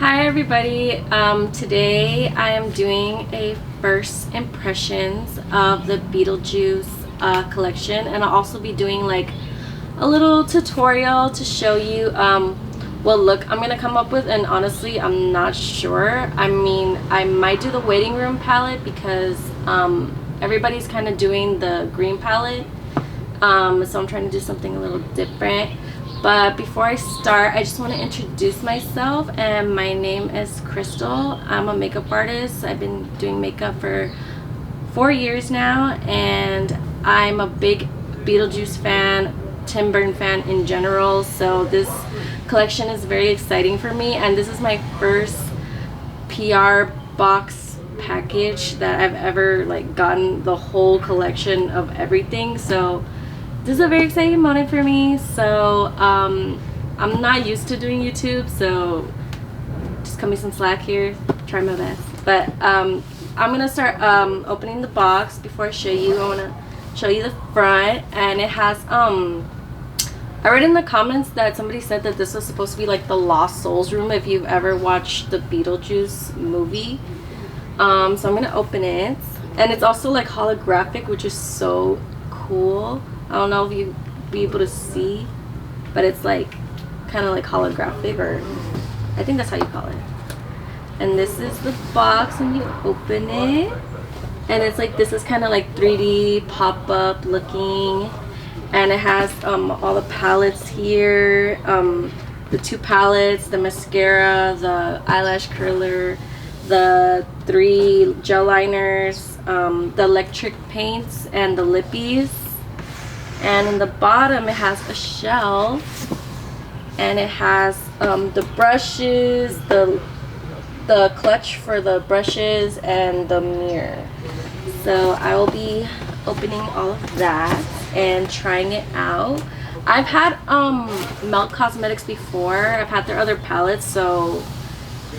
Hi everybody, today I am doing a first impressions of the Beetlejuice collection, and I'll also be doing like a little tutorial to show you what look I'm gonna come up with. And honestly, I'm not sure. I mean, I might do the waiting room palette because everybody's kind of doing the green palette, so I'm trying to do something a little different. But before I start, I just want to introduce myself, and my name is Crystal. I'm a makeup artist. I've been doing makeup for 4 years now, and I'm a big Beetlejuice fan, Tim Burton fan in general, so this collection is very exciting for me, and this is my first PR box package that I've ever like gotten the whole collection of everything, so this is a very exciting moment for me. So I'm not used to doing YouTube, so just cut me some slack here, try my best. But I'm gonna start opening the box. Before I show you, I want to show you the front, and it has I read in the comments that somebody said that this was supposed to be like the Lost Souls room if you've ever watched the Beetlejuice movie. So I'm gonna open it, and it's also like holographic, which is so cool. I don't know if you'll be able to see, but it's like kind of like holographic, or I think that's how you call it. And this is the box when you open it, and it's like, this is kind of like 3D pop-up looking, and it has all the palettes here, the 2 palettes, the mascara, the eyelash curler, the 3 gel liners, the electric paints, and the lippies. And in the bottom it has a shelf, and it has the brushes, the clutch for the brushes, and the mirror. So I will be opening all of that and trying it out. I've had Melt Cosmetics before. I've had their other palettes, so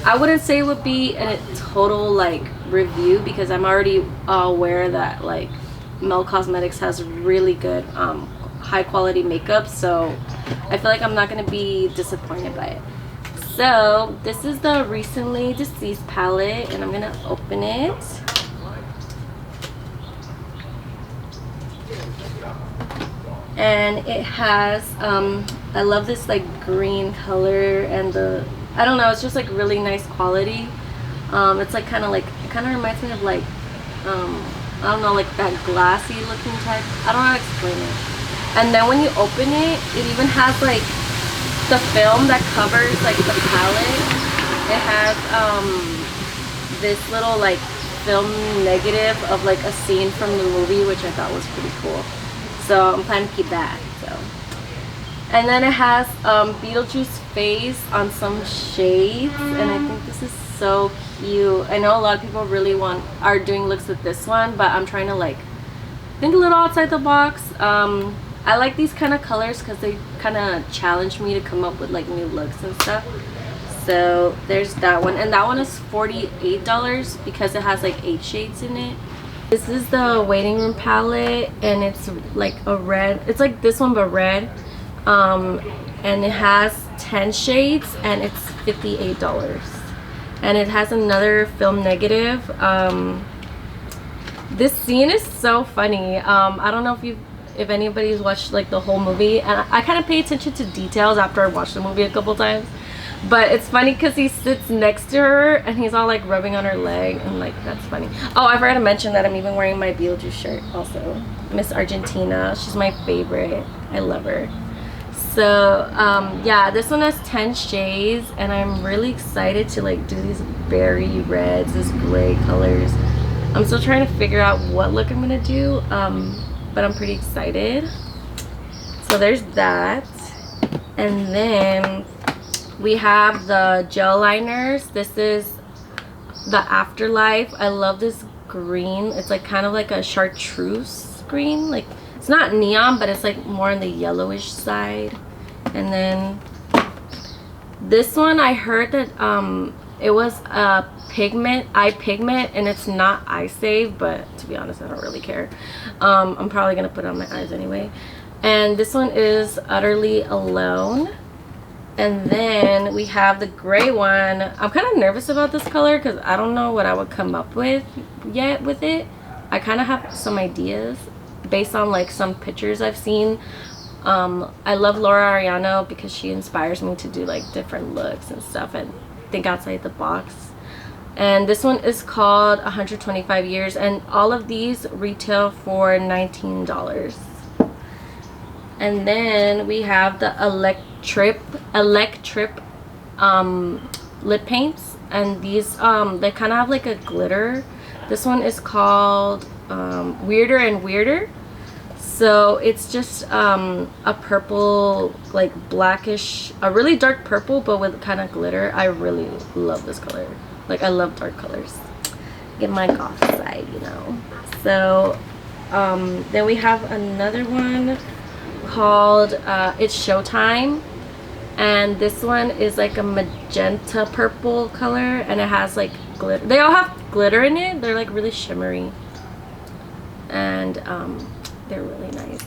I wouldn't say it would be a total like review, because I'm already aware that like Melt Cosmetics has really good high quality makeup, so I feel like I'm not going to be disappointed by it. So this is the Recently Deceased palette, and I'm going to open it. And it has I love this like green color, and the, I don't know, it's just like really nice quality. It's like kind of reminds me of like I don't know, like that glassy looking type. I don't know how to explain it. And then when you open it, it even has like the film that covers like the palette. It has this little like film negative of like a scene from the movie, which I thought was pretty cool. So I'm planning to keep that. So, and then it has Beetlejuice face on some shades, and I think this is so cute. I know a lot of people really are doing looks with this one, but I'm trying to like think a little outside the box. I like these kind of colors because they kind of challenge me to come up with like new looks and stuff. So there's that one, and that one is $48 because it has like 8 shades in it. This is the Waiting Room palette, and it's like a red, it's like this one but red, and it has 10 shades, and it's $58. And it has another film negative. This scene is so funny. I don't know if anybody's watched like the whole movie, and I kind of pay attention to details after I watched the movie a couple times. But it's funny because he sits next to her and he's all like rubbing on her leg, and like that's funny. Oh, I forgot to mention that I'm even wearing my Beetlejuice shirt also. Miss Argentina, she's my favorite. I love her. So yeah, this one has 10 shades, and I'm really excited to like do these berry reds, these gray colors. I'm still trying to figure out what look I'm gonna do, but I'm pretty excited. So there's that. And then we have the gel liners. This is the Afterlife. I love this green. It's like kind of like a chartreuse green. Like, it's not neon, but it's like more on the yellowish side. And then this one, I heard that it was a eye pigment, and it's not eye save, but to be honest, I don't really care. I'm probably gonna put it on my eyes anyway. And this one is Utterly Alone. And then we have the gray one. I'm kind of nervous about this color because I don't know what I would come up with yet with it. I kind of have some ideas based on like some pictures I've seen. I love Laura Ariano because she inspires me to do like different looks and stuff and think outside the box. And this one is called 125 Years, and all of these retail for $19. And then we have the electric lip paints, and these they kind of have like a glitter. This one is called Weirder and Weirder. So it's just a purple, like blackish, a really dark purple but with kind of glitter. I really love this color. Like, I love dark colors. Get my goth side, you know. So then we have another one called It's Showtime, and this one is like a magenta purple color, and it has like glitter. They all have glitter in it. They're like really shimmery, and they're really nice.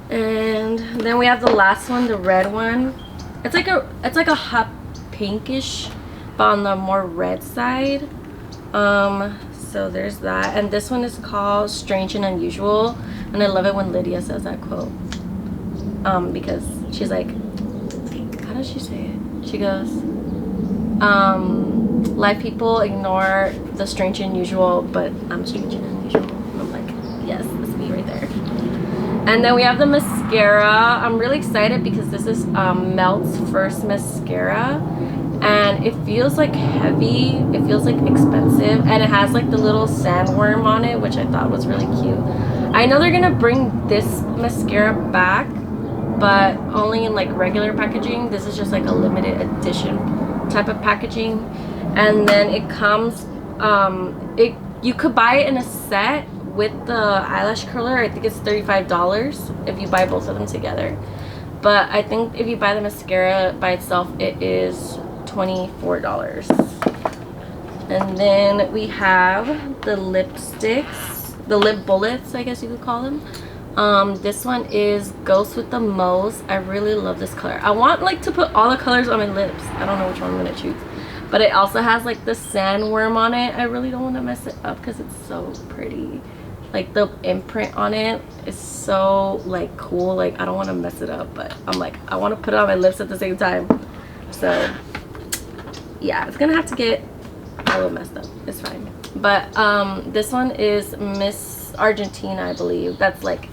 And then we have the last one, the red one. It's like a hot pinkish but on the more red side. So there's that. And this one is called Strange and Unusual, and I love it when Lydia says that quote, because she's like, how does she say it? She goes, life people ignore the strange and unusual, but I'm strange and unusual. And I'm like, yes, that's me right there. And then we have the mascara. I'm really excited because this is Melt's first mascara, and it feels like heavy. It feels like expensive, and it has like the little sandworm on it, which I thought was really cute. I know they're gonna bring this mascara back, but only in like regular packaging. This is just like a limited edition type of packaging. And then it comes you could buy it in a set with the eyelash curler. I think it's $35 if you buy both of them together, but I think if you buy the mascara by itself, it is $24. And then we have the lipsticks, the lip bullets, I guess you could call them. This one is Ghost with the Most. I really love this color. I want like to put all the colors on my lips. I don't know which one I'm gonna choose, but it also has like the sandworm on it. I really don't want to mess it up because it's so pretty. Like the imprint on it is so like cool. Like I don't want to mess it up, but I'm like, I want to put it on my lips at the same time. So yeah, it's gonna have to get a little messed up. It's fine. But this one is Miss Argentina, I believe. That's like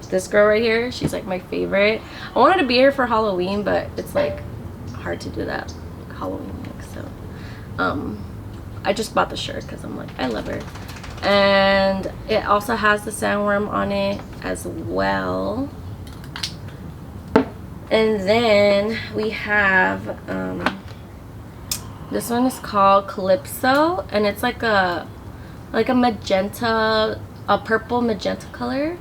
this girl right here. She's like my favorite. I wanted to be here for Halloween, but it's like hard to do that Halloween look. So I just bought the shirt because I'm like, I love her. And it also has the sandworm on it as well. And then we have this one is called Calypso, and it's like a magenta, a purple magenta color.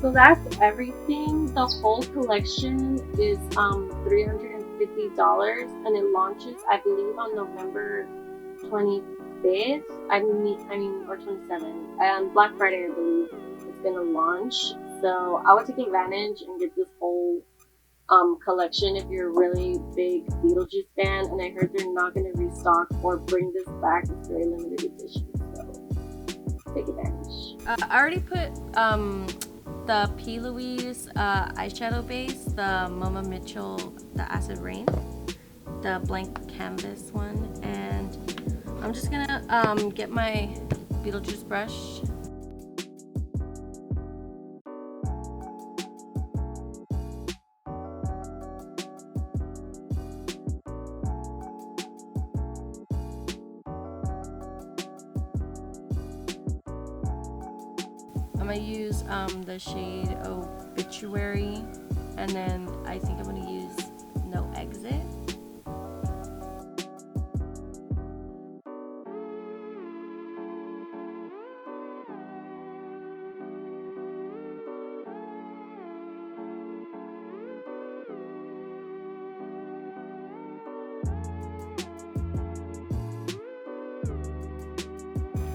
So that's everything. The whole collection is $350 and it launches, I believe, on November 25th. Or 27th. And Black Friday, I believe, it's gonna launch. So I would take advantage and get this whole collection if you're a really big Beetlejuice fan. And I heard they're not gonna restock or bring this back. It's very limited edition. So take advantage. I already put the P. Louise eyeshadow base, the Mama Mitchell, the Acid Rain, the blank canvas one, and I'm just gonna get my Beetlejuice brush. I'm gonna use the shade Obituary, and then I think I'm gonna use No Exit.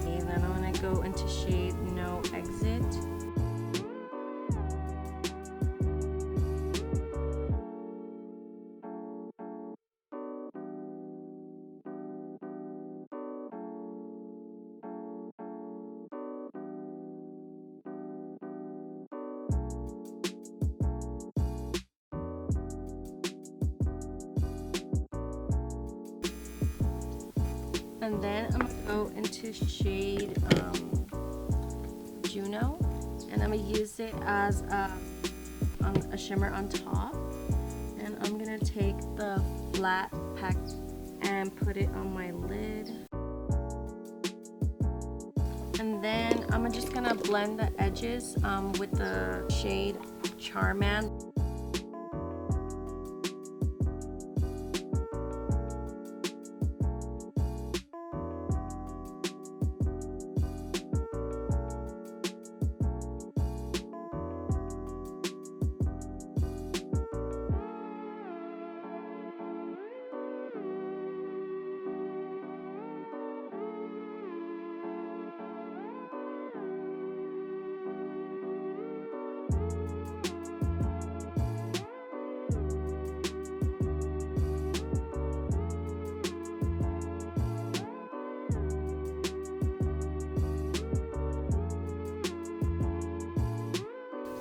Okay, then I'm gonna go into shade No Exit. And then I'm gonna go into shade Juno, and I'm gonna use it as a shimmer on top. And I'm gonna take the flat pack and put it on my lid. And then I'm just gonna blend the edges with the shade Charman.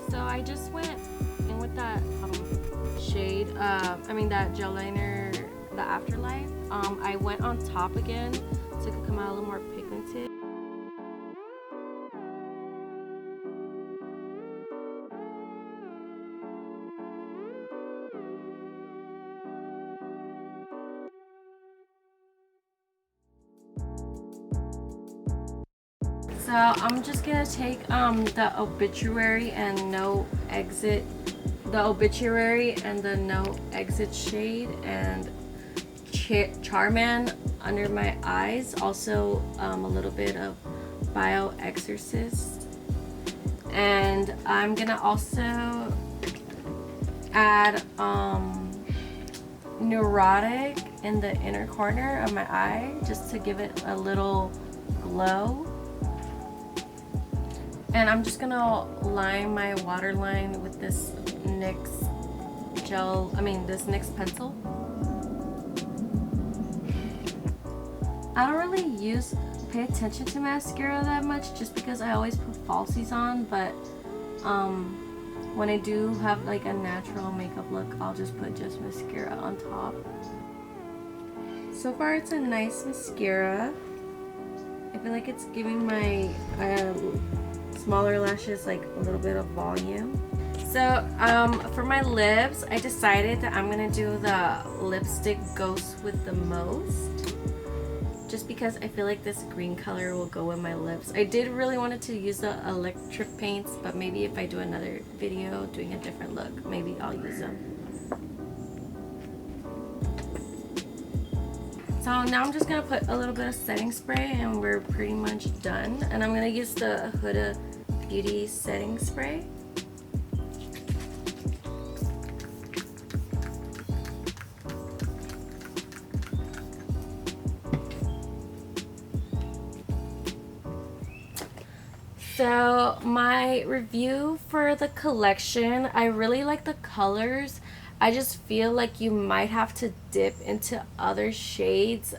So I just went in with that shade, that gel liner, the Afterlife. I went on top again so it could come out a little more pigmented. So I'm just gonna take the Obituary and No Exit, the Obituary and the No Exit shade, and Charman under my eyes. Also a little bit of Bio Exorcist, and I'm gonna also add Neurotic in the inner corner of my eye just to give it a little glow. And I'm just gonna line my waterline with this NYX this NYX pencil. I don't really pay attention to mascara that much just because I always put falsies on, but when I do have like a natural makeup look, I'll just put just mascara on top. So far it's a nice mascara. I feel like it's giving my smaller lashes like a little bit of volume. So for my lips, I decided that I'm gonna do the lipstick Ghost with the Most, just because I feel like this green color will go with my lips. I did really wanted to use the electric paints, but maybe if I do another video doing a different look, maybe I'll use them. So now I'm just gonna put a little bit of setting spray and we're pretty much done. And I'm gonna use the Huda Beauty setting spray. So my review for the collection, I really like the colors. I just feel like you might have to dip into other shades,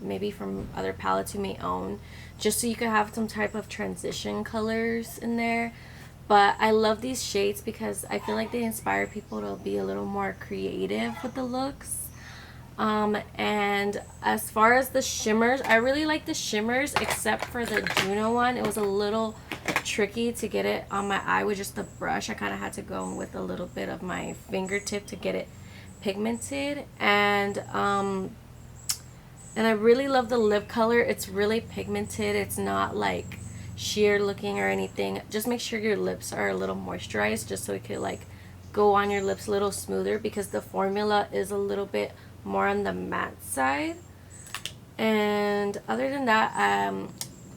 maybe from other palettes you may own, just so you could have some type of transition colors in there. But I love these shades because I feel like they inspire people to be a little more creative with the looks. And as far as the shimmers, I really like the shimmers except for the Juno one. It was a little tricky to get it on my eye with just the brush. I kind of had to go with a little bit of my fingertip to get it pigmented. And I really love the lip color. It's really pigmented. It's not like sheer looking or anything. Just make sure your lips are a little moisturized just so it could like go on your lips a little smoother, because the formula is a little bit more on the matte side. And other than that,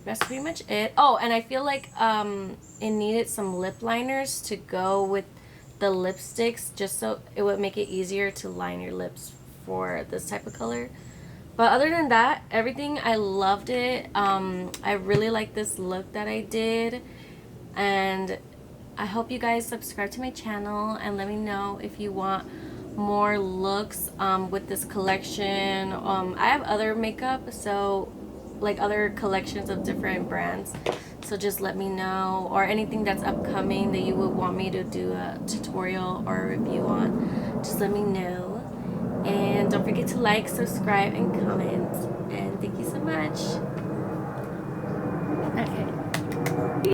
that's pretty much it. Oh, and I feel like it needed some lip liners to go with the lipsticks, just so it would make it easier to line your lips for this type of color. But other than that, everything, I loved it. I really like this look that I did, and I hope you guys subscribe to my channel and let me know if you want more looks with this collection. I have other makeup, so like other collections of different brands, so just let me know, or anything that's upcoming that you would want me to do a tutorial or a review on, just let me know. And don't forget to like, subscribe, and comment. And